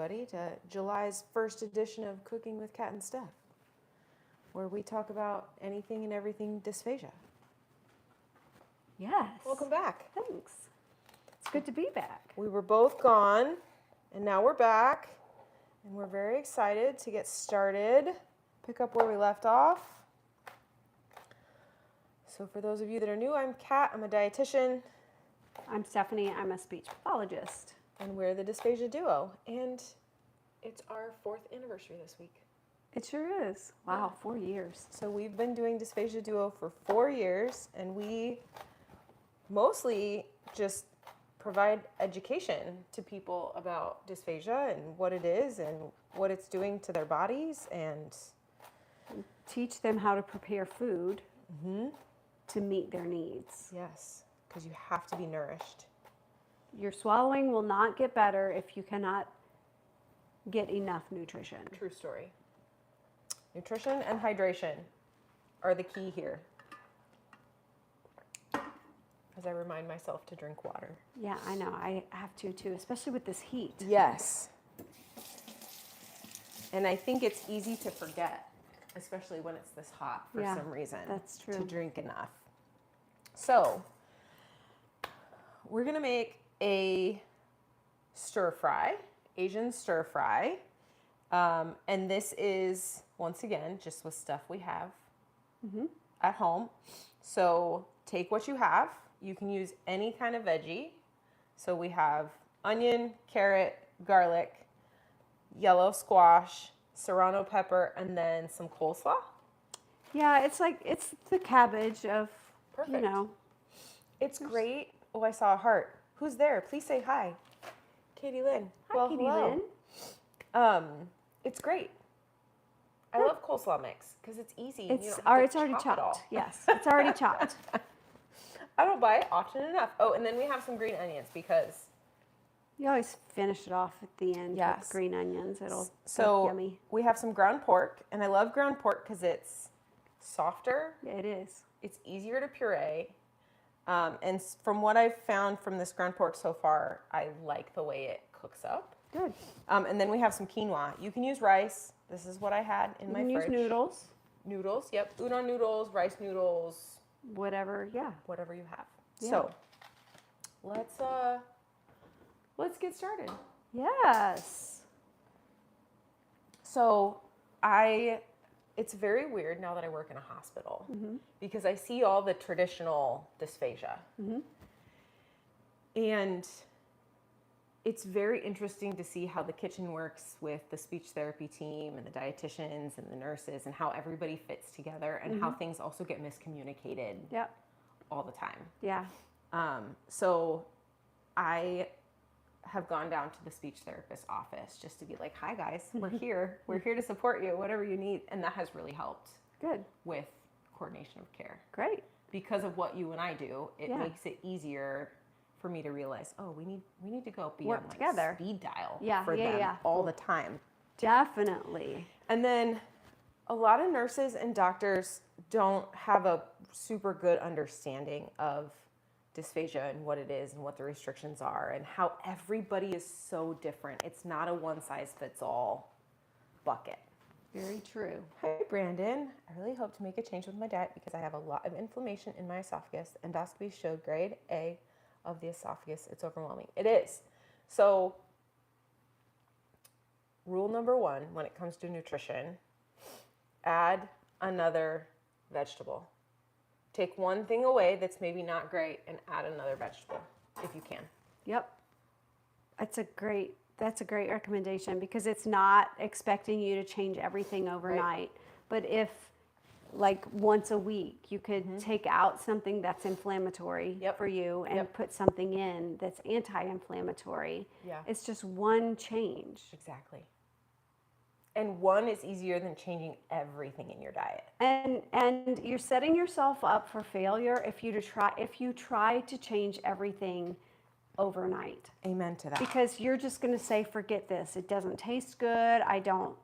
everybody, to July's first edition of Cooking with Kat and Steph, where we talk about anything and everything dysphagia. Yes. Welcome back. Thanks. It's good to be back. We were both gone, and now we're back, and we're very excited to get started, pick up where we left off. So for those of you that are new, I'm Kat, I'm a dietitian. I'm Stephanie. I'm a speech pathologist. And we're the Dysphagia Duo, and it's our 4th anniversary this week. It sure is. Wow, 4 years. So we've been doing Dysphagia Duo for 4 years, and we mostly just provide education to people about dysphagia and what it is and what it's doing to their bodies, and Teach them how to prepare food to meet their needs. yes, because you have to be nourished. Your swallowing will not get better if you cannot get enough nutrition. True story. Nutrition and hydration are the key here, as I remind myself to drink water. Yeah, I know. I have to too, especially with this heat. Yes. And I think it's easy to forget, especially when it's this hot for Yeah, some reason. that's true. To drink enough. So, we're going to make a stir fry, Asian stir fry. And this is, once again, just with stuff we have at home. So, take what you have. You can use any kind of veggie. So, we have onion, carrot, garlic, yellow squash, serrano pepper, and then some coleslaw. Yeah, it's the cabbage of, Perfect. you know. It's great. Oh, I saw a heart. Who's there? Please say hi. Katie Lynn. Hi, Katie Lynn. It's great. I love coleslaw mix because it's easy. and you It's don't have to it's already chop it chopped. all. Yes, it's already chopped. I don't buy it often enough. Oh, and then we have some green onions because You always finish it off at the end Yes. with green onions. It'll so be yummy. we have some ground pork, and I love ground pork because it's softer. Yeah, it is. It's easier to puree. And from what I've found from this ground pork so far, I like the way it cooks up. Good. And then we have some quinoa. You can use rice. This is what I had in You my can fridge. use noodles, Noodles, yep. Udon noodles, rice noodles, whatever. Yeah. whatever you have. Yeah. So let's get started. Yes. So it's very weird now that I work in a hospital because I see all the traditional dysphagia. And it's very interesting to see how the kitchen works with the speech therapy team and the dietitians and the nurses and how everybody fits together and how things also get miscommunicated Yep. all the time. Yeah. So I have gone down to the speech therapist's office just to be like, hi guys, we're here. We're here to support you, whatever you need. And that has really helped Good. with coordination of care. Great. Because of what you and I do, it Yeah. makes it easier for me to realize, oh, we need to go be Work on like together. speed dial Yeah, for yeah, them yeah. all the time. Definitely. And then a lot of nurses and doctors don't have a super good understanding of dysphagia and what it is and what the restrictions are and how everybody is so different. It's not a one size fits all bucket. Very true. Hi, Brandon. I really hope to make a change with my diet because I have a lot of inflammation in my esophagus. Endoscopy showed grade A of the esophagus. It's overwhelming. It is. So, rule number 1 when it comes to nutrition, add another vegetable. Take one thing away that's maybe not great and add another vegetable if you can. Yep. That's a great recommendation because it's not expecting you to change everything overnight. But if like once a week you could take out something that's inflammatory for you and put something in that's anti-inflammatory. Yeah. It's just one change. Exactly. And one is easier than changing everything in your diet. And you're setting yourself up for failure if you try to change everything overnight. Amen to that. Because you're just going to say, forget this. It doesn't taste good. I don't,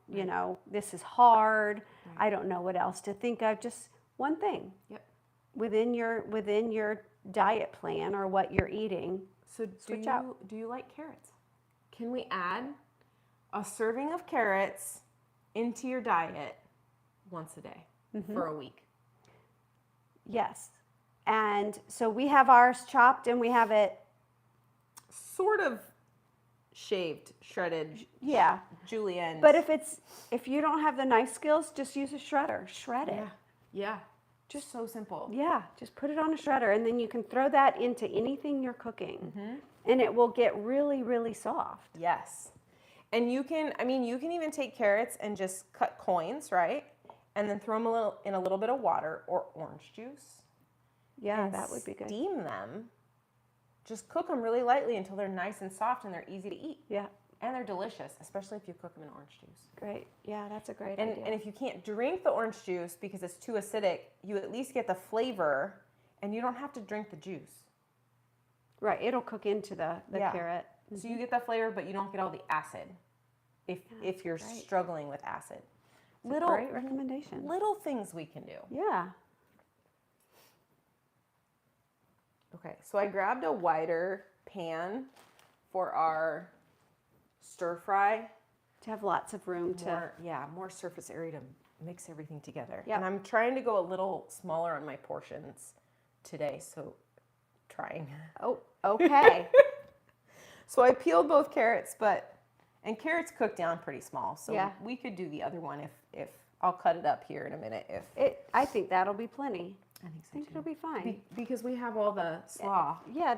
this is hard. I don't know what else to think of. Just one thing. Yep. Within your diet plan or what you're eating. So Switch out. do you like carrots? Can we add a serving of carrots into your diet once a day for a week. Yes. And so we have ours chopped and we have it, Sort of shaved, shredded, yeah. julienne. But if you don't have the knife skills, just use a shredder. Shred it. Yeah. Just so simple. Yeah, just put it on a shredder and then you can throw that into anything you're cooking. And it will get really, really soft. Yes. And you can even take carrots and just cut coins, right? And then throw them in a little bit of water or orange juice. Yeah, that would be good. Steam them. Just cook them really lightly until they're nice and soft and they're easy to eat. Yeah. And they're delicious, especially if you cook them in orange juice. Great. Yeah, that's a great And idea. if you can't drink the orange juice because it's too acidic, you at least get the flavor and you don't have to drink the juice. Right, it'll cook into the carrot. So you get the flavor, but you don't get all the acid if you're struggling with acid. Great recommendation. Little things we can do. Yeah. Okay, so I grabbed a wider pan for our stir fry. To have lots of room to... More surface area to mix everything together. Yep. And I'm trying to go a little smaller on my portions today, so trying. Oh, okay. So I peeled both carrots, and carrots cook down pretty small, so Yeah. we could do the other one if I'll cut it up here in a minute. I think that'll be plenty. I I think so think too. it'll be fine. Because we have all the slaw. Yeah,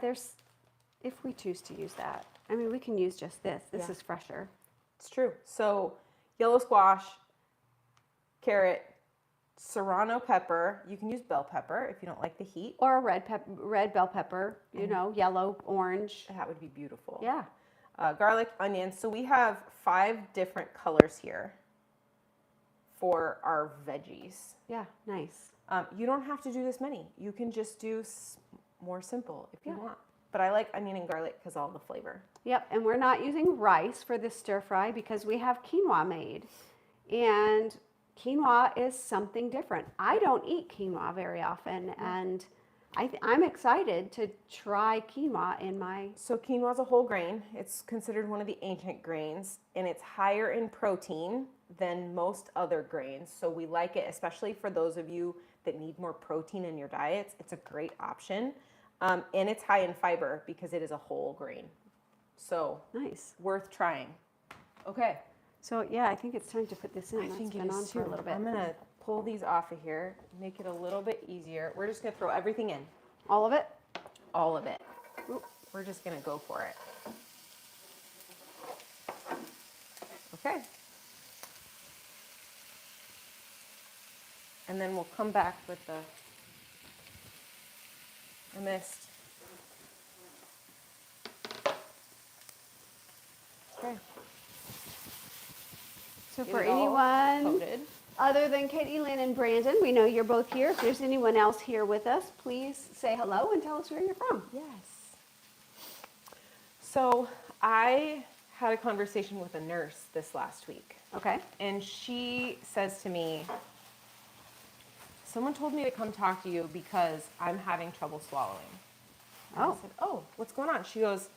if we choose to use that. I mean, we can use just this. This Yeah. is fresher. It's true. So yellow squash, carrot, serrano pepper. You can use bell pepper if you don't like the heat. Or a red bell pepper, yellow, orange. That would be beautiful. Yeah. Garlic, onion. So we have 5 different colors here for our veggies. Yeah, nice. You don't have to do this many. You can just do more simple if you want. But I like onion and garlic because all the flavor. Yep, and we're not using rice for this stir fry because we have quinoa made. And quinoa is something different. I don't eat quinoa very often, and I'm excited to try quinoa in my... So quinoa is a whole grain. It's considered one of the ancient grains, and it's higher in protein than most other grains. So we like it, especially for those of you that need more protein in your diets. It's a great option. And it's high in fiber because it is a whole grain. So Nice. worth trying. Okay. So yeah, I think it's time to put this in. I think it is for a little bit. I'm gonna pull these off of here, make it a little bit easier. We're just gonna throw everything in. All of it? All of it. We're just gonna go for it. Okay. And then we'll come back with the mist. Okay. So Get for it all anyone coated. other than Katie, Lynn, and Brandon, we know you're both here. If there's anyone else here with us, please say hello and tell us where you're from. Yes. So I had a conversation with a nurse this last week, Okay. and she says to me, someone told me to come talk to you because I'm having trouble swallowing. And I Oh. said, oh, what's going on? She goes,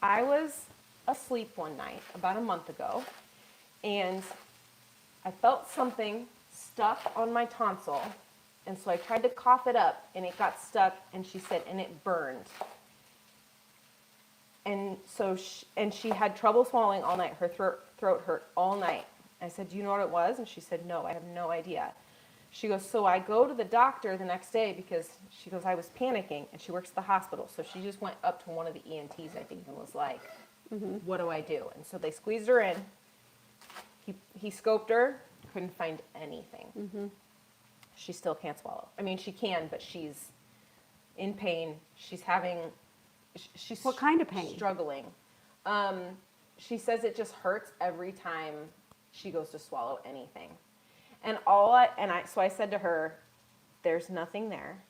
I was asleep one night about a month ago, and I felt something stuck on my tonsil, and so I tried to cough it up, and it got stuck, and she said, and it burned. And so, she had trouble swallowing all night. Her throat hurt all night. I said, do you know what it was? And she said, no, I have no idea. She goes, so I go to the doctor the next day because she goes, I was panicking, and she works at the hospital. So she just went up to one of the ENTs, I think, and was like, what do I do? And so they squeezed her in. He scoped her, couldn't find anything. She still can't swallow. I mean, she can, but she's in pain. She's What kind of pain? Struggling. She says it just hurts every time she goes to swallow anything. And so I said to her, there's nothing there.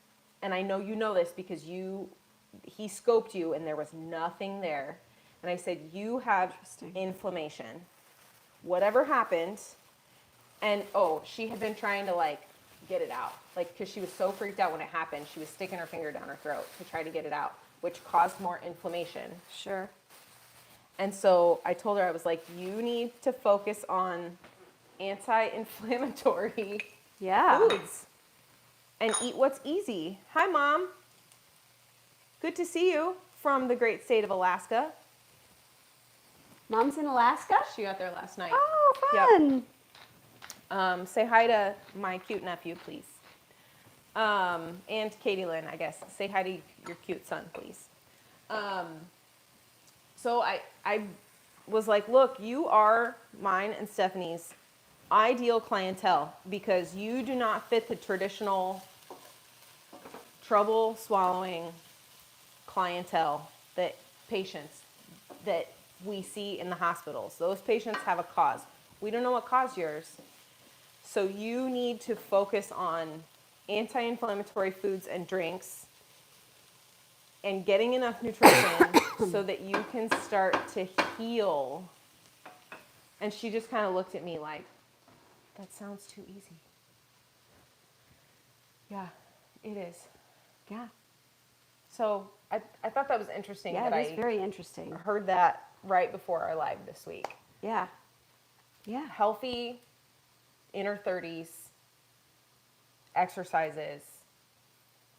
And I know you know this because he scoped you and there was nothing there. And I said, you have inflammation. Whatever happened. And she had been trying to get it out. Because she was so freaked out when it happened, she was sticking her finger down her throat to try to get it out, which caused more inflammation. Sure. And so I told her, I was like, you need to focus on anti-inflammatory Yeah. foods and eat what's easy. Hi, Mom. Good to see you from the great state of Alaska. Mom's in Alaska? She got there last night. Oh, Yep. fun. Say hi to my cute nephew, please. And Katie Lynn, I guess. Say hi to your cute son, please. So I was like, look, you are mine and Stephanie's ideal clientele because you do not fit the traditional trouble swallowing clientele that patients that we see in the hospitals. Those patients have a cause. We don't know what caused yours. So you need to focus on anti-inflammatory foods and drinks and getting enough nutrition so that you can start to heal. And she just kind of looked at me like, that sounds too easy. Yeah, it is. Yeah. So I thought that was interesting Yeah, that it is very interesting. heard that right before our live this week. Yeah. Yeah. Healthy, in her 30s, exercises.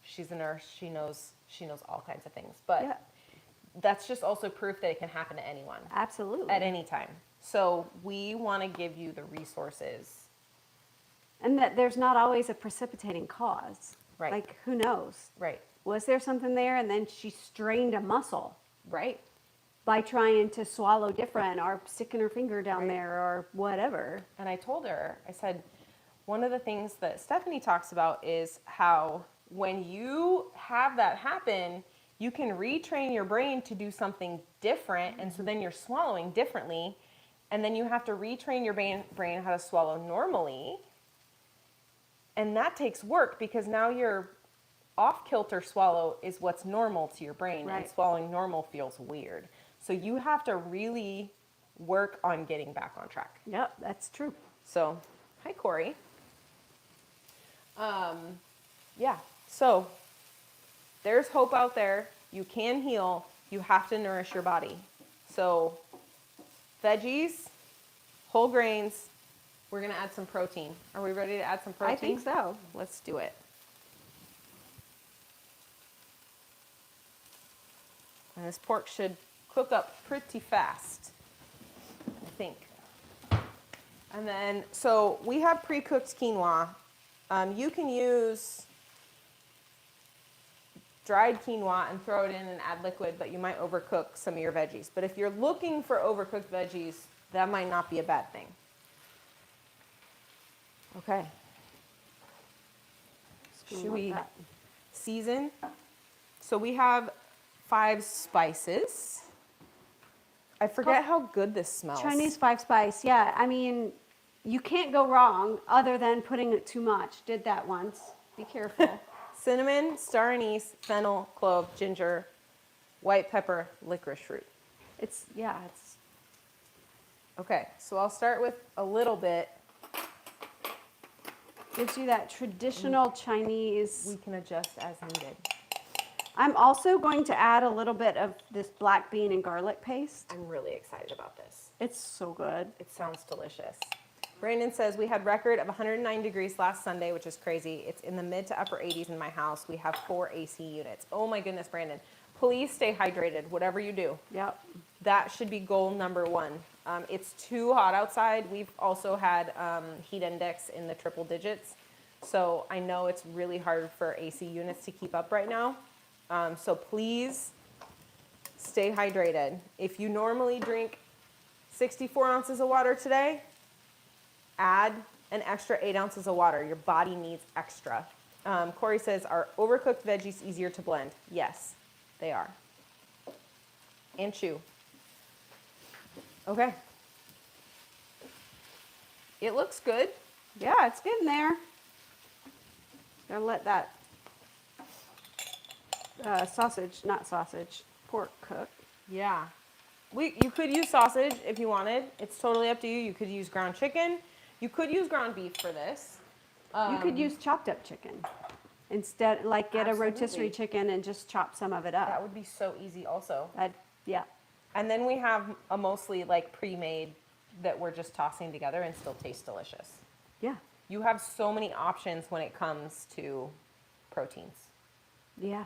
She's a nurse. She knows all kinds of things. But Yeah. that's just also proof that it can happen to anyone Absolutely. at any time. So we want to give you the resources. And that there's not always a precipitating cause. Right. Like, who knows? Right. Was there something there and then she strained a muscle Right. by trying to swallow different or sticking her finger down Right. there or whatever? And I told her, I said, one of the things that Stephanie talks about is how when you have that happen, you can retrain your brain to do something different. And so then you're swallowing differently. And then you have to retrain your brain how to swallow normally. And that takes work because now your off-kilter swallow is what's normal to your brain. Right. And swallowing normal feels weird. So you have to really work on getting back on track. Yep, that's true. So, hi, Corey. Yeah, so there's hope out there. You can heal. You have to nourish your body. So, veggies, whole grains. We're going to add some protein. Are we ready to add some protein? I think so. Let's do it. And this pork should cook up pretty fast, I think. And then, so we have pre-cooked quinoa. You can use dried quinoa and throw it in and add liquid, but you might overcook some of your veggies. But if you're looking for overcooked veggies, that might not be a bad thing. Okay. Should we season? So we have 5 spices. I forget how good this smells. Chinese 5 spice. Yeah, I mean, you can't go wrong other than putting it too much. Did that once. Be careful. Cinnamon, star anise, fennel, clove, ginger, white pepper, licorice root. It's Okay, so I'll start with a little bit. gives you that traditional Chinese. We can adjust as needed. I'm also going to add a little bit of this black bean and garlic paste. I'm really excited about this. It's so good. It sounds delicious. Brandon says we had record of 109 degrees last Sunday, which is crazy. It's in the mid to upper 80s in my house. We have 4 AC units. Oh my goodness, Brandon. Please stay hydrated, whatever you do. Yep. That should be goal number 1. It's too hot outside. We've also had heat index in the triple digits. So I know it's really hard for AC units to keep up right now. So please stay hydrated. If you normally drink 64 ounces of water today, add an extra 8 ounces of water. Your body needs extra. Corey says, are overcooked veggies easier to blend? Yes, they are. And chew. Okay. It looks good. Yeah, it's getting there. Gotta let that pork cook. Yeah. You could use sausage if you wanted. It's totally up to you. You could use ground chicken. You could use ground beef for this. You could use chopped up chicken. Instead, like get a rotisserie Absolutely. chicken and just chop some of it up. That would be so easy also. Yeah. And then we have a mostly like pre-made that we're just tossing together and still tastes delicious. Yeah. You have so many options when it comes to proteins. Yeah.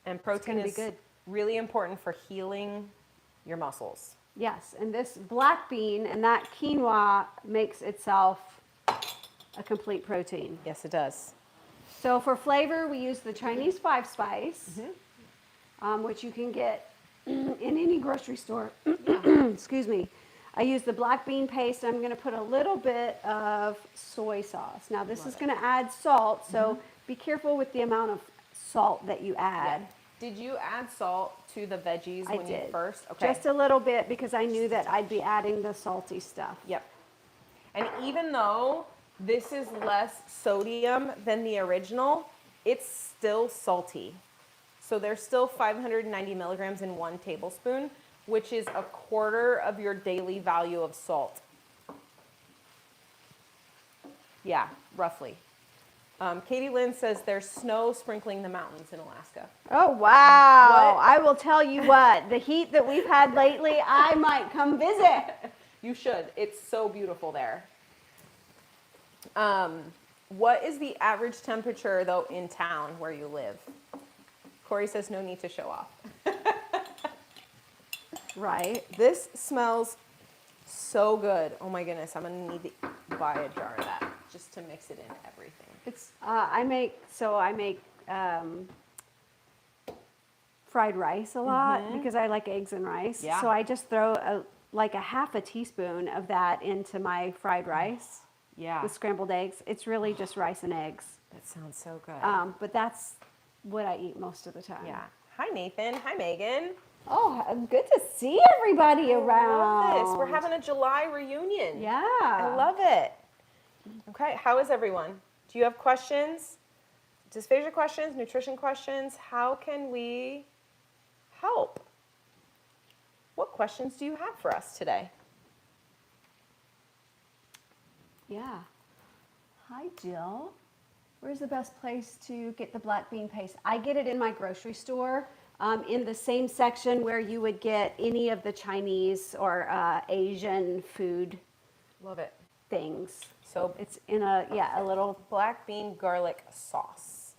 And protein be is good. really important for healing your muscles. Yes. And this black bean and that quinoa makes itself a complete protein. Yes, it does. So for flavor, we use the Chinese 5-spice, which you can get in any grocery store. Excuse me. I use the black bean paste. I'm going to put a little bit of soy sauce. Now this is going to add salt, so be careful with the amount of salt that you add. Did you add salt to the veggies when you first? Okay. Just a little bit because I knew that I'd be adding the salty stuff. Yep. And even though this is less sodium than the original, it's still salty. So there's still 590 milligrams in 1 tablespoon, which is a quarter of your daily value of salt. Yeah, roughly. Katie Lynn says there's snow sprinkling the mountains in Alaska. Oh, wow. What? I will tell you what, the heat that we've had lately, I might come visit. You should. It's so beautiful there. What is the average temperature, though, in town where you live? Corey says no need to show off. Right. This smells so good. Oh my goodness, I'm gonna need to buy a jar of that just to mix it in everything. It's I make fried rice a lot because I like eggs and rice. Yeah. So I just throw like a half a teaspoon of that into my fried rice. Yeah. With scrambled eggs. It's really just rice and eggs. That sounds so good. But that's what I eat most of the time. Yeah. Hi Nathan. Hi Megan. Oh, good to see everybody around. I love this. We're having a July reunion. Yeah. I love it. Okay, how is everyone? Do you have questions? Dysphagia questions, nutrition questions? How can we help? What questions do you have for us today? Yeah. Hi, Jill. Where's the best place to get the black bean paste? I get it in my grocery store, in the same section where you would get any of the Chinese or Asian food Love it. things. So It's in a little. black bean garlic sauce.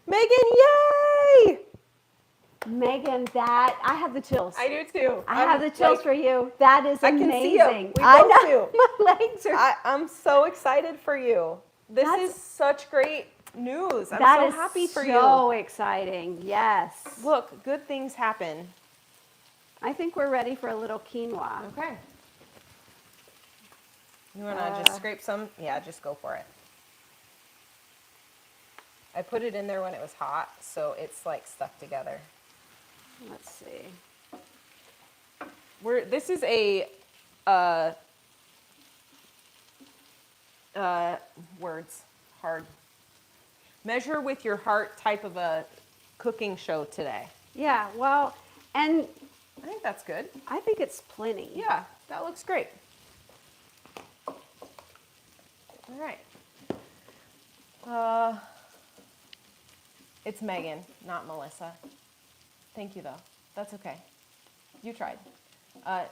Megan, yay! Megan, that I have the chills. I do too. I have the chills for you. That is I can amazing. see 'em. We I both know. do. My legs are. I'm so excited for you. This That's- is such great news. I'm That so is happy for so you. exciting. Yes. Look, good things happen. I think we're ready for a little quinoa. Okay. You want to just scrape some? Yeah, just go for it. I put it in there when it was hot, so it's like stuck together. Let's see. This is a words hard. Measure with your heart type of a cooking show today. Yeah, well, and I think that's good. I think it's plenty. Yeah, that looks great. All right. It's Megan, not Melissa. Thank you, though. That's okay. You tried.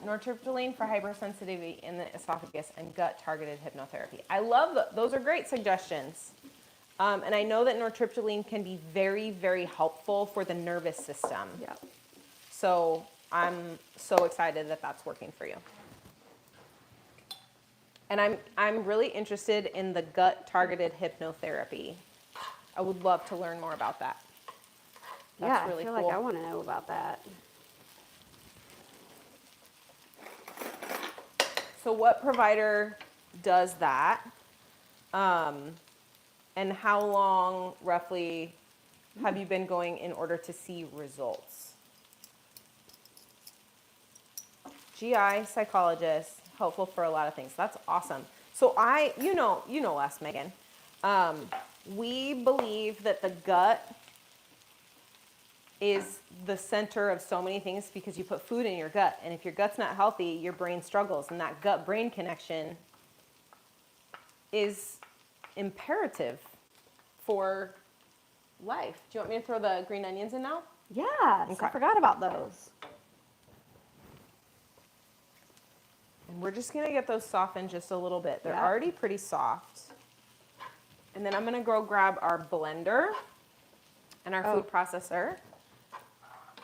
Nortriptyline for hypersensitivity in the esophagus and gut-targeted hypnotherapy. I love those are great suggestions. And I know that nortriptyline can be very, very helpful for the nervous system. Yeah. So I'm so excited that that's working for you. And I'm really interested in the gut-targeted hypnotherapy. I would love to learn more about that. That's really I feel cool. like I want to know about that. So what provider does that? And how long, roughly, have you been going in order to see results? GI psychologist, helpful for a lot of things. That's awesome. So you know us, Megan. We believe that the gut is the center of so many things because you put food in your gut. And if your gut's not healthy, your brain struggles. And that gut-brain connection is imperative for life. Do you want me to throw the green onions in now? Yes, Okay. I forgot about those. And we're just gonna get those softened just a little bit. They're Yep. already pretty soft. And then I'm gonna go grab our blender and our food processor,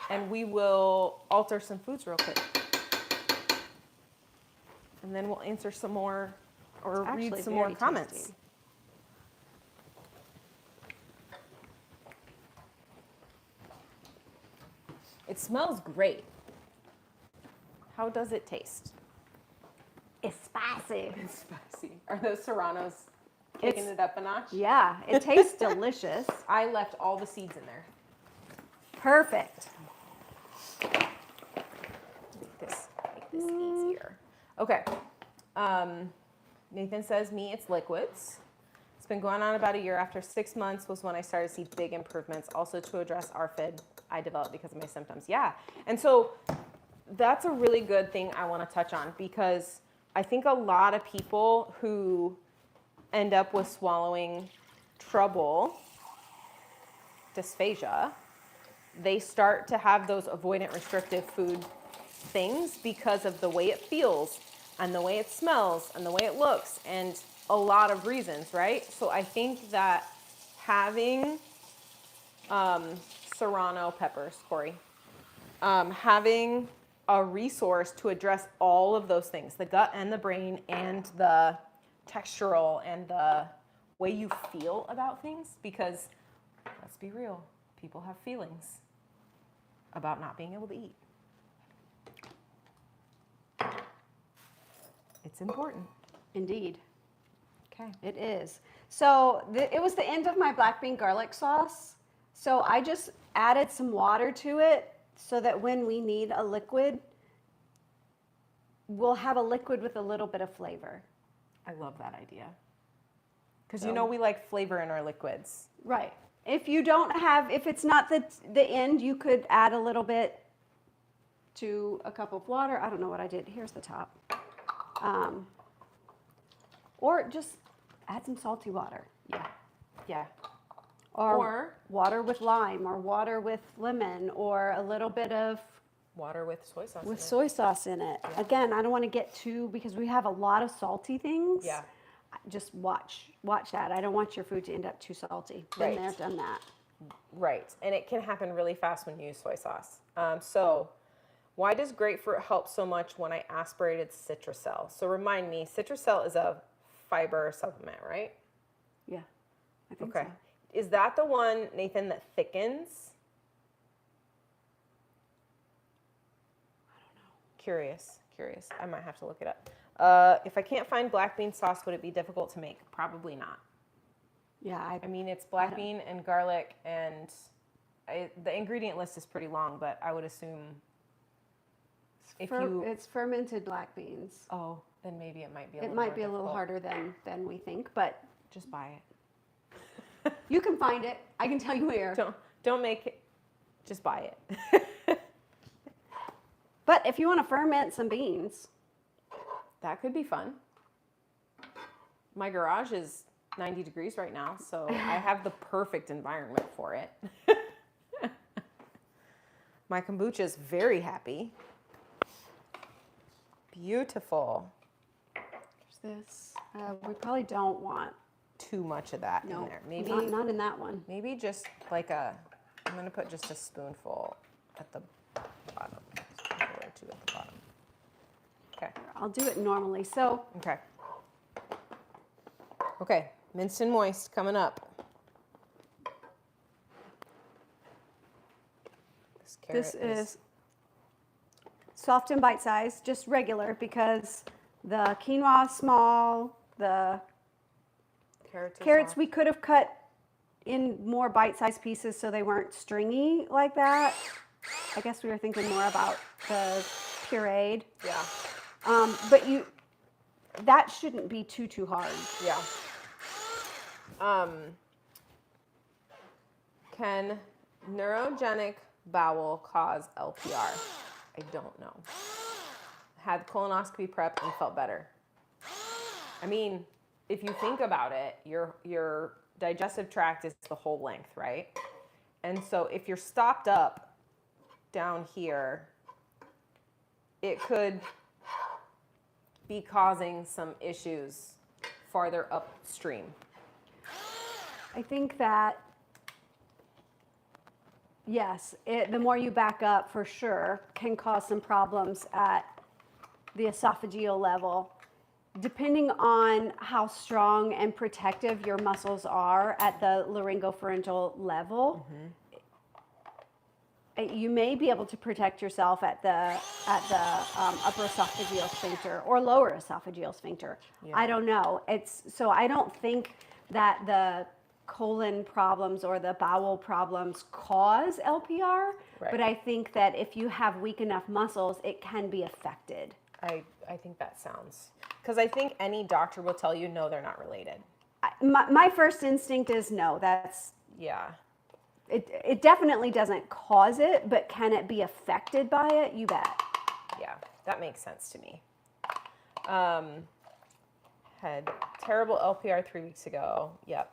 and we will alter some foods real quick. And then we'll answer some more or It's read actually some more very comments. tasty. It smells great. How does it taste? It's spicy. It's spicy. Are those serranos kicking It's- it up a notch? Yeah, it tastes delicious. I left all the seeds in there. Perfect. Make this easier. Okay. Nathan says, me, it's liquids. It's been going on about a year. After 6 months was when I started to see big improvements. Also to address ARFID I developed because of my symptoms. Yeah. And so that's a really good thing I want to touch on, because I think a lot of people who end up with swallowing trouble, dysphagia, they start to have those avoidant restrictive food things because of the way it feels and the way it smells and the way it looks and a lot of reasons, right? So I think that having serrano peppers, Corey, having a resource to address all of those things, the gut and the brain and the textural and the way you feel about things, because let's be real, people have feelings about not being able to eat. It's important. Indeed. Okay. It is. So it was the end of my black bean garlic sauce. So I just added some water to it so that when we need a liquid, we'll have a liquid with a little bit of flavor. I love that idea. Because So- you know we like flavor in our liquids. Right. If you don't have, if it's not the end, you could add a little bit to a cup of water. I don't know what I did. Here's the top. Or just add some salty water. Yeah. Yeah. Or water with lime, or water with lemon, or a little bit of Water with soy sauce. with in it. soy sauce in it. Again, I don't want to get too, because we have a lot of salty things. Yeah. Just watch that. I don't want your food to end up too salty. Right. Been there, done that. Right. And it can happen really fast when you use soy sauce. So why does grapefruit help so much when I aspirated Citrusel? So remind me, Citrusel is a fiber supplement, right? Yeah, I think Okay. so. Is that the one, Nathan, that thickens? I don't know. Curious. I might have to look it up. If I can't find black bean sauce, would it be difficult to make? Probably not. Yeah, I mean, it's black bean and garlic, and the ingredient list is pretty long, but I would assume it's fermented black beans. Oh, then maybe it might be It might be a little harder than we think, but Just buy it. you can find it. I can tell you where. Don't make it. Just buy it. But if you want to ferment some beans, That could be fun. My garage is 90 degrees right now, so I have the perfect environment for it. My kombucha is very happy. Beautiful. there's this. We probably don't want Too much of that in there. Maybe not in that one. Maybe just like I'm going to put just a spoonful at the bottom. A spoonful or two at the bottom. Okay. I'll do it normally. So Okay. Okay. Minced and moist coming up. this is soft and bite size, just regular, because the quinoa is small. The carrots we could have cut in more bite-sized pieces so they weren't stringy like that. I guess we were thinking more about the pureed. Yeah. But that shouldn't be too hard. Yeah. Can neurogenic bowel cause LPR? I don't know. Had colonoscopy prep and felt better. I mean, if you think about it, your digestive tract is the whole length, right? And so if you're stopped up down here, it could be causing some issues farther upstream. I think that, yes, the more you back up, for sure, can cause some problems at the esophageal level. Depending on how strong and protective your muscles are at the laryngopharyngeal level, you may be able to protect yourself at the upper esophageal sphincter or lower esophageal sphincter. Yeah. I don't know. So I don't think that the colon problems or the bowel problems cause LPR, Right. but I think that if you have weak enough muscles, it can be affected. I think that sounds, because I think any doctor will tell you, no, they're not related. My first instinct is no, Yeah. it definitely doesn't cause it, but can it be affected by it? You bet. Yeah, that makes sense to me. Had terrible LPR 3 weeks ago. Yep.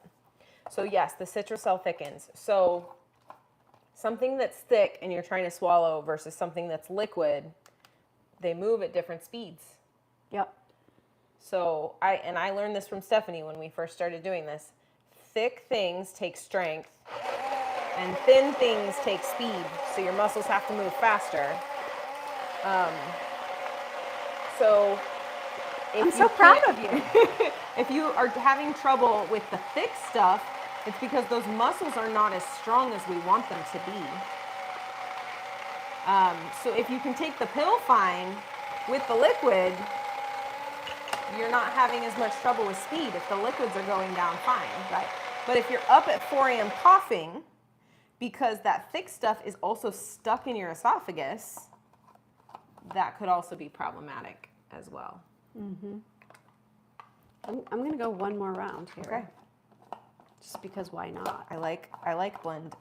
So yes, the citrus cell thickens. So something that's thick and you're trying to swallow versus something that's liquid, they move at different speeds. Yep. So I learned this from Stephanie when we first started doing this. Thick things take strength and thin things take speed. So your muscles have to move faster. So I'm so proud of you. If you are having trouble with the thick stuff, it's because those muscles are not as strong as we want them to be. So if you can take the pill fine with the liquid, you're not having as much trouble with speed if the liquids are going down fine. Right. But if you're up at 4 a.m. coughing, because that thick stuff is also stuck in your esophagus, that could also be problematic as well. Mm-hmm. I'm going to go one more round here. Okay. Just because why not? I like blend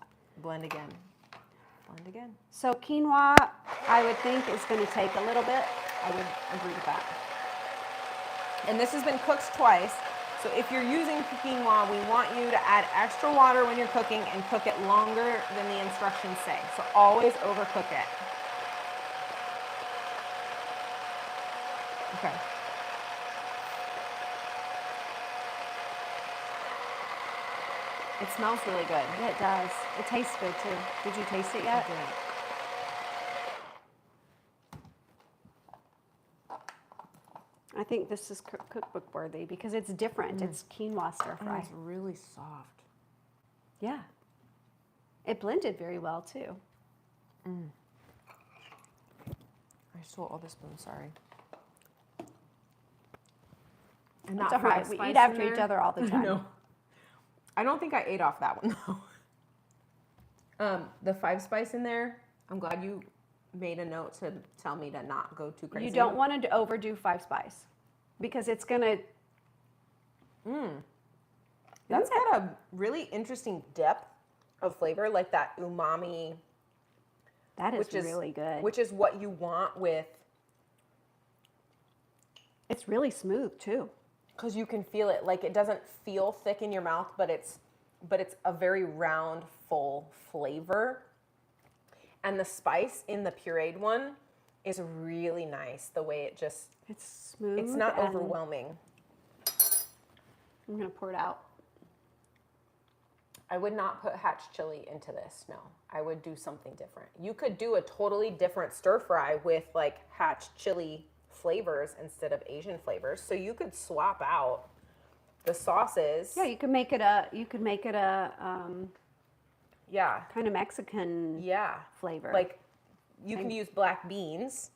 again. Blend again. So quinoa, I would think, is going to take a little bit. I would agree with that. And this has been cooked twice. So if you're using quinoa, we want you to add extra water when you're cooking and cook it longer than the instructions say. So always overcook it. Okay. It smells really good. Yeah, it does. It tastes good too. Did you taste it yet? I didn't. I think this is cookbook worthy because it's different. It's quinoa stir fry. It's really soft. Yeah. It blended very well too. I stole all the spoons, sorry. And It's that all right. five We spice eat in after there. each other all the time. No. I don't think I ate off that one though. The 5 spice in there, I'm glad you made a note to tell me to not go too crazy. You don't want to overdo 5 spice because it's going to... That's got a really interesting depth of flavor, like that umami. That is really good. Which is what you want with... It's really smooth too. Because you can feel it. Like it doesn't feel thick in your mouth, but it's a very round, full flavor. And the spice in the pureed one is really nice. The way it just... It's smooth. It's not overwhelming. I'm going to pour it out. I would not put hatch chili into this, no. I would do something different. You could do a totally different stir fry with like hatch chili flavors instead of Asian flavors. So you could swap out the sauces. Yeah, you could make it a Yeah. kind of Mexican flavor. Like you can use black beans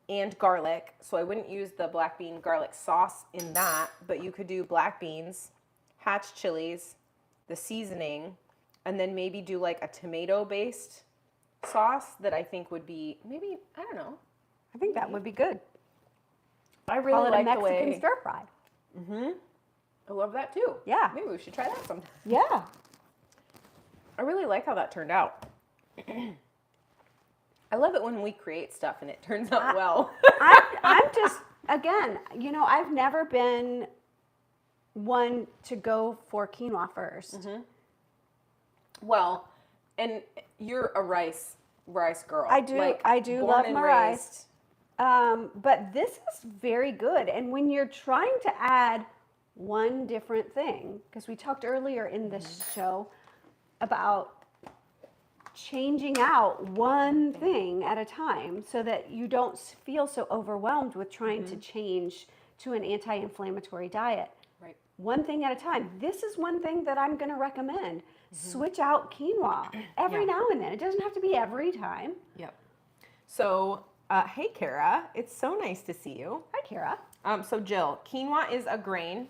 and garlic. So I wouldn't use the black bean garlic sauce in that, but you could do black beans, hatch chilies, the seasoning, and then maybe do like a tomato based sauce that I think would be maybe, I don't know. I think that would be good. I really Call it like a the way Mexican stir fry. I love that too. Yeah. Maybe we should try that sometime. Yeah. I really like how that turned out. I love it when we create stuff and it turns out well. I'm just, again, I've never been one to go for quinoa first. Well, and you're a rice rice girl. I do. Like, I do born love and my raised. rice. But this is very good. And when you're trying to add one different thing, because we talked earlier in this show about changing out one thing at a time so that you don't feel so overwhelmed with trying to change to an anti-inflammatory diet. Right. One thing at a time. This is one thing that I'm going to recommend. Switch out quinoa every now and then. It doesn't have to be every time. Yep. So, hey, Kara. It's so nice to see you. Hi, Kara. So, Jill, quinoa is a grain.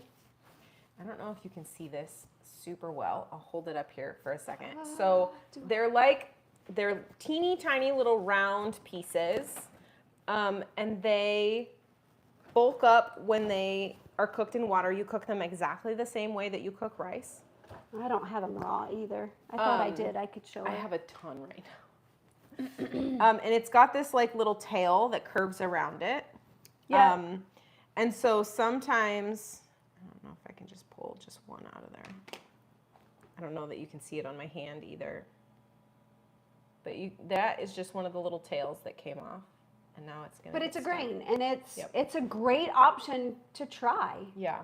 I don't know if you can see this super well. I'll hold it up here for a second. So they're teeny tiny little round pieces, and they bulk up when they are cooked in water. You cook them exactly the same way that you cook rice. I don't have them raw either. I thought I did. I could show I it. have a ton right now. And it's got this like little tail that curves around it. Yeah. And so sometimes, I don't know if I can just pull just one out of there. I don't know that you can see it on my hand either. But that is just one of the little tails that came off. And now it's going to But it's a stuck. grain, and it's a great option to try Yeah.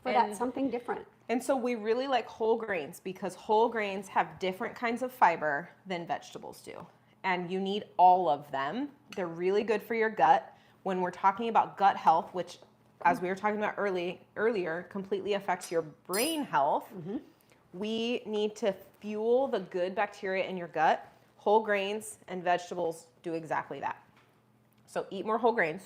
for that something different. And so we really like whole grains because whole grains have different kinds of fiber than vegetables do. And you need all of them. They're really good for your gut. When we're talking about gut health, which as we were talking about earlier, completely affects your brain health, we need to fuel the good bacteria in your gut. Whole grains and vegetables do exactly that. So eat more whole grains.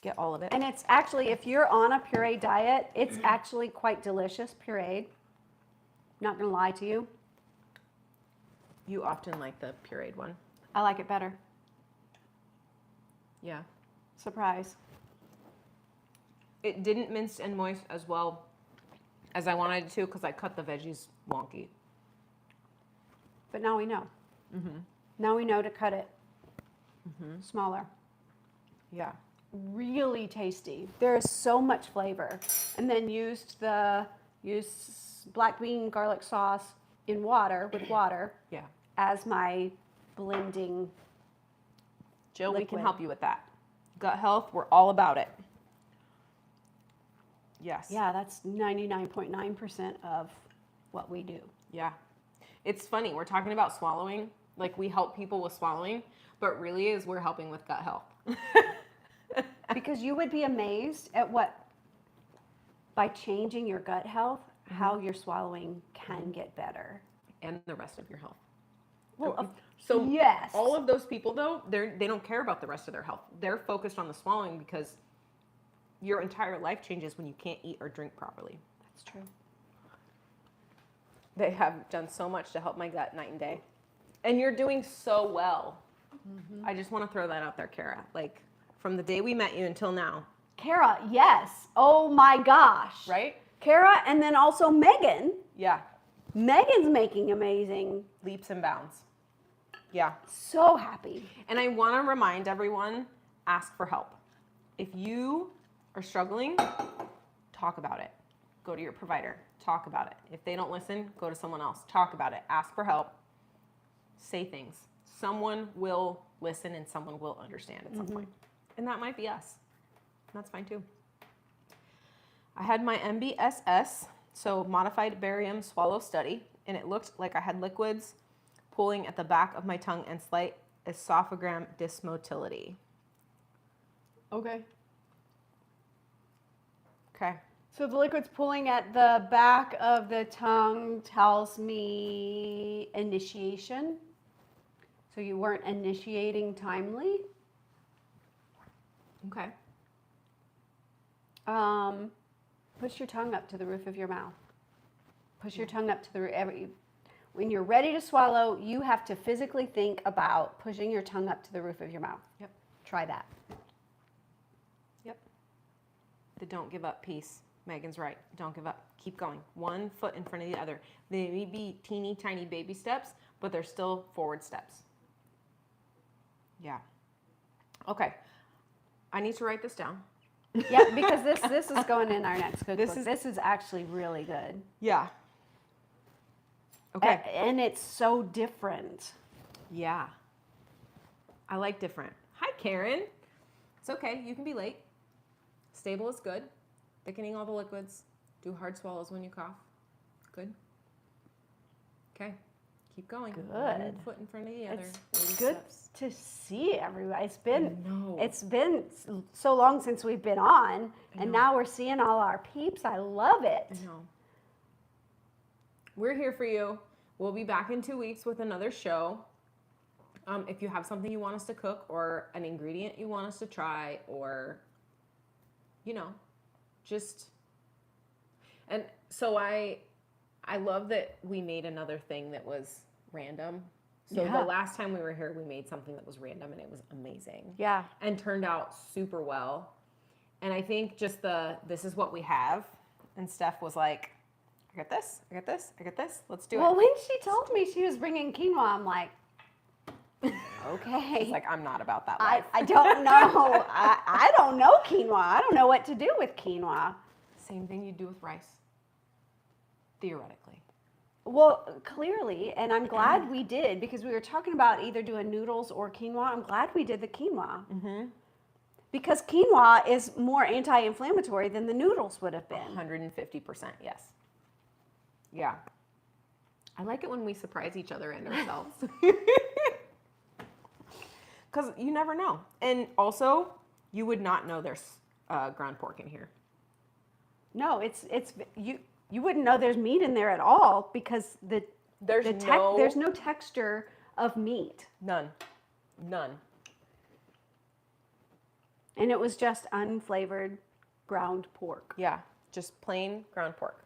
Get all of it. And it's actually, if you're on a puree diet, it's actually quite delicious pureed. Not gonna lie to you. You often like the pureed one. I like it better. Yeah. Surprise. It didn't mince and moist as well as I wanted it to because I cut the veggies wonky. But now we know. Now we know to cut it smaller. Yeah. Really tasty. There is so much flavor. And then use black bean garlic sauce in water with water Yeah. as my blending. Jill, we can liquid. help you with that. Gut health, we're all about it. Yes. Yeah, that's 99.9% of what we do. Yeah. It's funny, we're talking about swallowing, like we help people with swallowing, but really is we're helping with gut health. Because you would be amazed at by changing your gut health, how your swallowing can get better. And the rest of your health. Well, So yes. all of those people though, they don't care about the rest of their health. They're focused on the swallowing because your entire life changes when you can't eat or drink properly. That's true. They have done so much to help my gut night and day. And you're doing so well. I just want to throw that out there, Kara. Like from the day we met you until now. Kara, yes. Oh my gosh. Right? Kara, and then also Megan. Yeah. Megan's making amazing. Leaps and bounds. Yeah. So happy. And I want to remind everyone, ask for help. If you are struggling, talk about it. Go to your provider. Talk about it. If they don't listen, go to someone else. Talk about it. Ask for help. Say things. Someone will listen and someone will understand at some point. And that might be us. That's fine too. I had my MBSS, so Modified Barium Swallow Study, and it looked like I had liquids pooling at the back of my tongue and slight esophagram dysmotility. Okay. Okay. So the liquid's pulling at the back of the tongue tells me initiation. So you weren't initiating timely. Okay. Push your tongue up to the roof of your mouth. Push your tongue up to the roof. When you're ready to swallow, you have to physically think about pushing your tongue up to the roof of your mouth. Yep. Try that. Yep. The don't give up piece. Megan's right. Don't give up. Keep going. One foot in front of the other. They may be teeny tiny baby steps, but they're still forward steps. Yeah. Okay. I need to write this down. Yeah, because this is going in our next cookbook. This is actually really good. Yeah. Okay. And it's so different. Yeah. I like different. Hi, Karen. It's okay. You can be late. Stable is good. Thickening all the liquids. Do hard swallows when you cough. Good. Okay. Keep going. Good. One foot in front of the other. It's Baby good steps. to see everybody. know. It's been so long since we've been on, and now we're seeing all our peeps. I love it. I know. We're here for you. We'll be back in 2 weeks with another show. If you have something you want us to cook or an ingredient you want us to try or, just, and so I love that we made another thing that was random. So the last time we were here, we made something that was random and it was amazing. Yeah. And turned out super well. And I think just this is what we have. And Steph was like, I got this, I got this, I got this. Let's do it. Well, when she told me she was bringing quinoa, I'm like, okay. It's like, I'm not about that life. I don't know. I don't know quinoa. I don't know what to do with quinoa. Same thing you do with rice. Theoretically. Well, clearly, and I'm glad we did because we were talking about either doing noodles or quinoa. I'm glad we did the quinoa. Mm-hmm. Because quinoa is more anti-inflammatory than the noodles would have been. 150%, yes. Yeah. I like it when we surprise each other and ourselves. Because you never know. And also, you would not know there's ground pork in here. No, it's you wouldn't know there's meat in there at all because there's no texture of meat. None. And it was just unflavored ground pork. Yeah, just plain ground pork.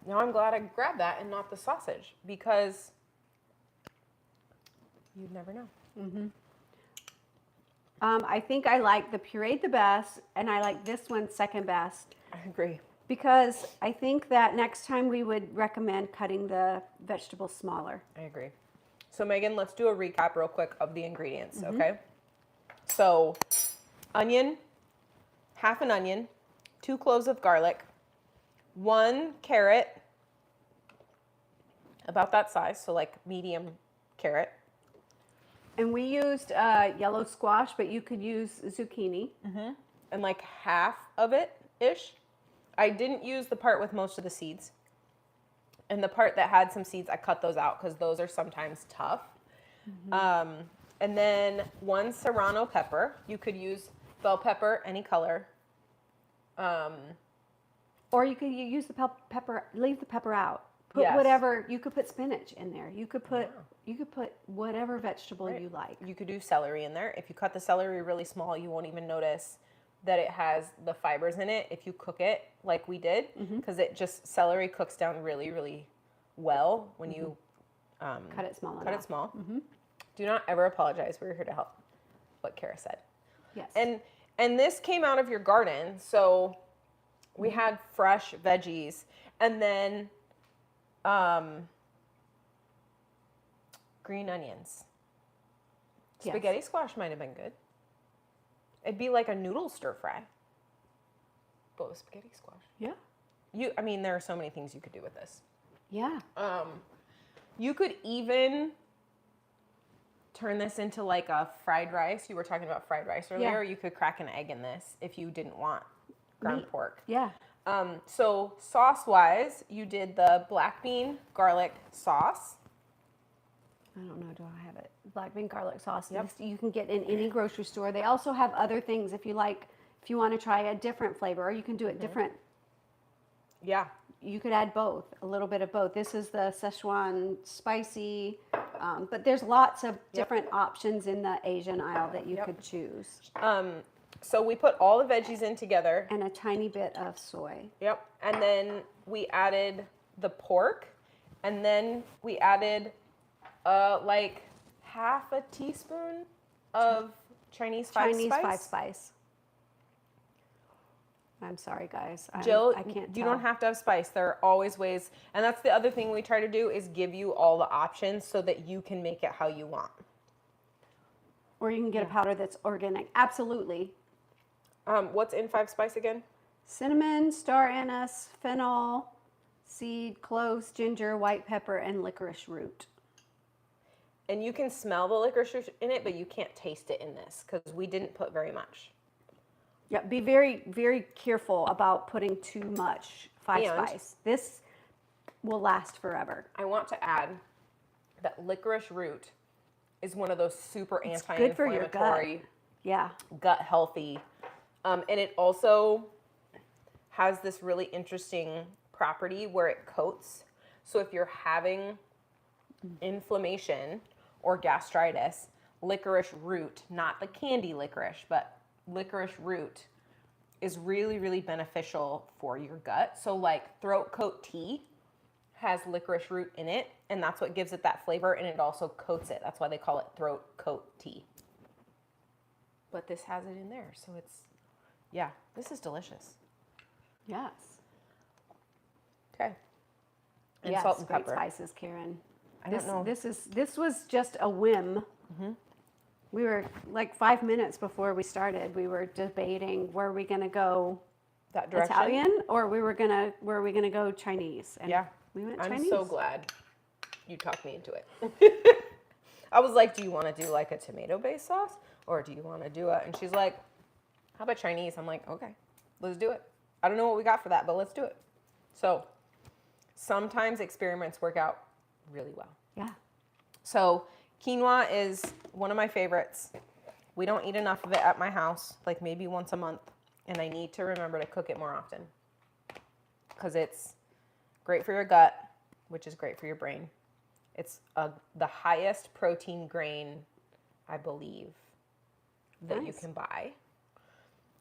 Now I'm glad I grabbed that and not the sausage because you'd never know. Mm-hmm. I think I like the pureed the best, and I like this one second best. I agree. Because I think that next time we would recommend cutting the vegetables smaller. I agree. So Megan, let's do a recap real quick of the ingredients, okay? So onion, half an onion, 2 cloves of garlic, 1 carrot, about that size, so like medium carrot. And we used yellow squash, but you could use zucchini. Mm-hmm. And like half of it-ish. I didn't use the part with most of the seeds. And the part that had some seeds, I cut those out because those are sometimes tough. Mm-hmm. And then 1 serrano pepper. You could use bell pepper, any color. Or you could use the pepper, leave the pepper out. Put whatever, you could put spinach in there. You could put whatever vegetable you like. You could do celery in there. If you cut the celery really small, you won't even notice that it has the fibers in it if you cook it like we did, because celery cooks down really, really well when you cut it small. Cut it small. Mm-hmm. Do not ever apologize. We're here to help. What Kara said. Yes. And this came out of your garden, so we had fresh veggies, and then green onions. Spaghetti squash might have been good. It'd be like a noodle stir fry, but with spaghetti squash. Yeah. There are so many things you could do with this. Yeah. You could even turn this into like a fried rice. You were talking about fried rice earlier. Yeah. You could crack an egg in this if you didn't want ground pork. Yeah. So sauce-wise, you did the black bean garlic sauce. I don't know, do I have it? Black bean garlic sauce. Yep. You can get in any grocery store. They also have other things if you want to try a different flavor, or you can do it different. Yeah. You could add both, a little bit of both. This is the Szechuan spicy, but there's lots of different options in the Asian aisle that you could choose. So we put all the veggies in together. And a tiny bit of soy. Yep. And then we added the pork, and then we added like half a teaspoon of Chinese five spice. I'm sorry, guys. Jill, I can't you tell. don't have to have spice. There are always ways. And that's the other thing we try to do is give you all the options so that you can make it how you want. Or you can get a powder that's organic. Absolutely. What's in 5 spice again? Cinnamon, star anise, fennel, seed, cloves, ginger, white pepper, and licorice root. And you can smell the licorice root in it, but you can't taste it in this because we didn't put very much. Yeah, be very, very careful about putting too much spice. This will last forever. I want to add that licorice root is one of those super It's anti-inflammatory, good for your gut. Yeah. gut healthy. And it also has this really interesting property where it coats. So if you're having inflammation or gastritis, licorice root, not the candy licorice, but licorice root is really, really beneficial for your gut. So like throat coat tea has licorice root in it, and that's what gives it that flavor, and it also coats it. That's why they call it throat coat tea. But this has it in there, so it's, yeah, this is delicious. Yes. Okay. And yes, salt and great pepper. spices, Karen. I don't know. This was just a whim. Mm-hmm. We were like 5 minutes before we started. We were debating were we going to go That direction. Italian or were we going to go Chinese? And Yeah. we went I'm Chinese. so glad you talked me into it. I was like, do you want to do like a tomato-based sauce or do you want to do it? And she's like, how about Chinese? I'm like, okay, let's do it. I don't know what we got for that, but let's do it. So sometimes experiments work out really well. Yeah. So quinoa is one of my favorites. We don't eat enough of it at my house, like maybe once a month. And I need to remember to cook it more often because it's great for your gut, which is great for your brain. It's the highest protein grain, I believe, that you can buy.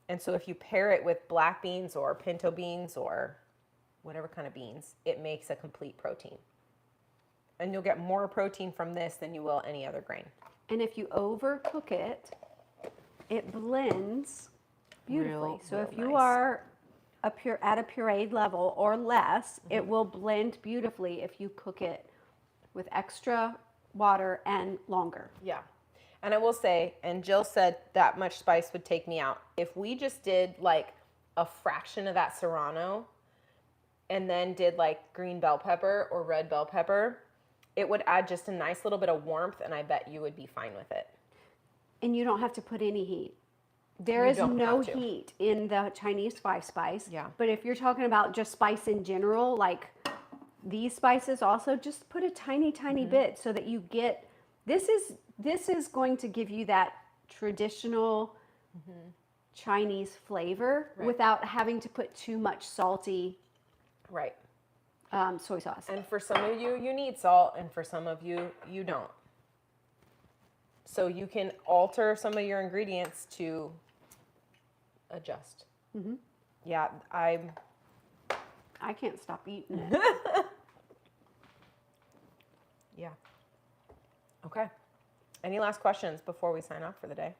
And so if you pair it with black beans or pinto beans or whatever kind of beans, it makes a complete protein. And you'll get more protein from this than you will any other grain. And if you overcook it, it blends beautifully. So if you are at a pureed level or less, it will blend beautifully if you cook it with extra water and longer. Yeah. And I will say, and Jill said that much spice would take me out. If we just did like a fraction of that serrano and then did like green bell pepper or red bell pepper, it would add just a nice little bit of warmth, and I bet you would be fine with it. And you don't have to put any heat. There is no heat in the Chinese spice. Yeah. But if you're talking about just spice in general, like these spices also, just put a tiny, tiny bit so that you get, this is going to give you that traditional Chinese flavor without having to put too much salty soy sauce. And for some of you, you need salt, and for some of you, you don't. So you can alter some of your ingredients to adjust. Yeah, I can't stop eating it. Yeah. Okay. Any last questions before we sign off for the day?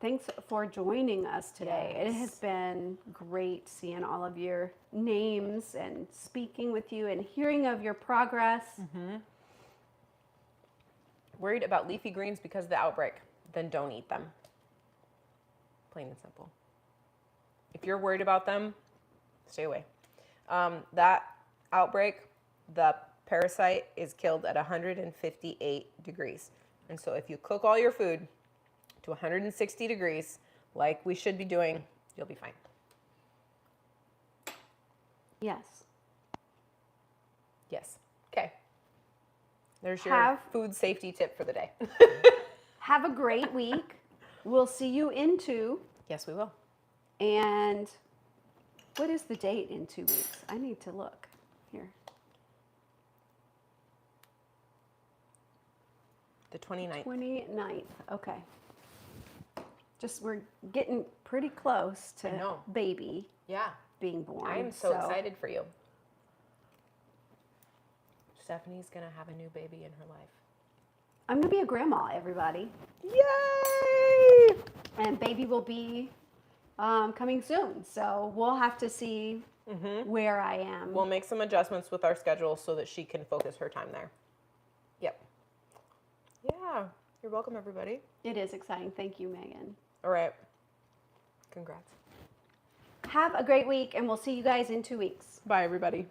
Thanks for joining us today. Yes. It has been great seeing all of your names and speaking with you and hearing of your progress. Worried about leafy greens because of the outbreak? Then don't eat them. Plain and simple. If you're worried about them, stay away. That outbreak, the parasite is killed at 158 degrees. And so if you cook all your food to 160 degrees, like we should be doing, you'll be fine. Yes. Yes. Okay. There's your food safety tip for the day. Have a great week. We'll see you in 2. Yes, we will. And what is the date in 2 weeks? I need to look here. The 29th. 29th. Okay. Just we're getting pretty close to baby being born. I am so excited for you. Stephanie's going to have a new baby in her life. I'm going to be a grandma, everybody. Yay! And baby will be coming soon. So we'll have to see where I am. We'll make some adjustments with our schedule so that she can focus her time there. Yep. Yeah. You're welcome, everybody. It is exciting. Thank you, Megan. All right. Congrats. Have a great week, and we'll see you guys in 2 weeks. Bye, everybody.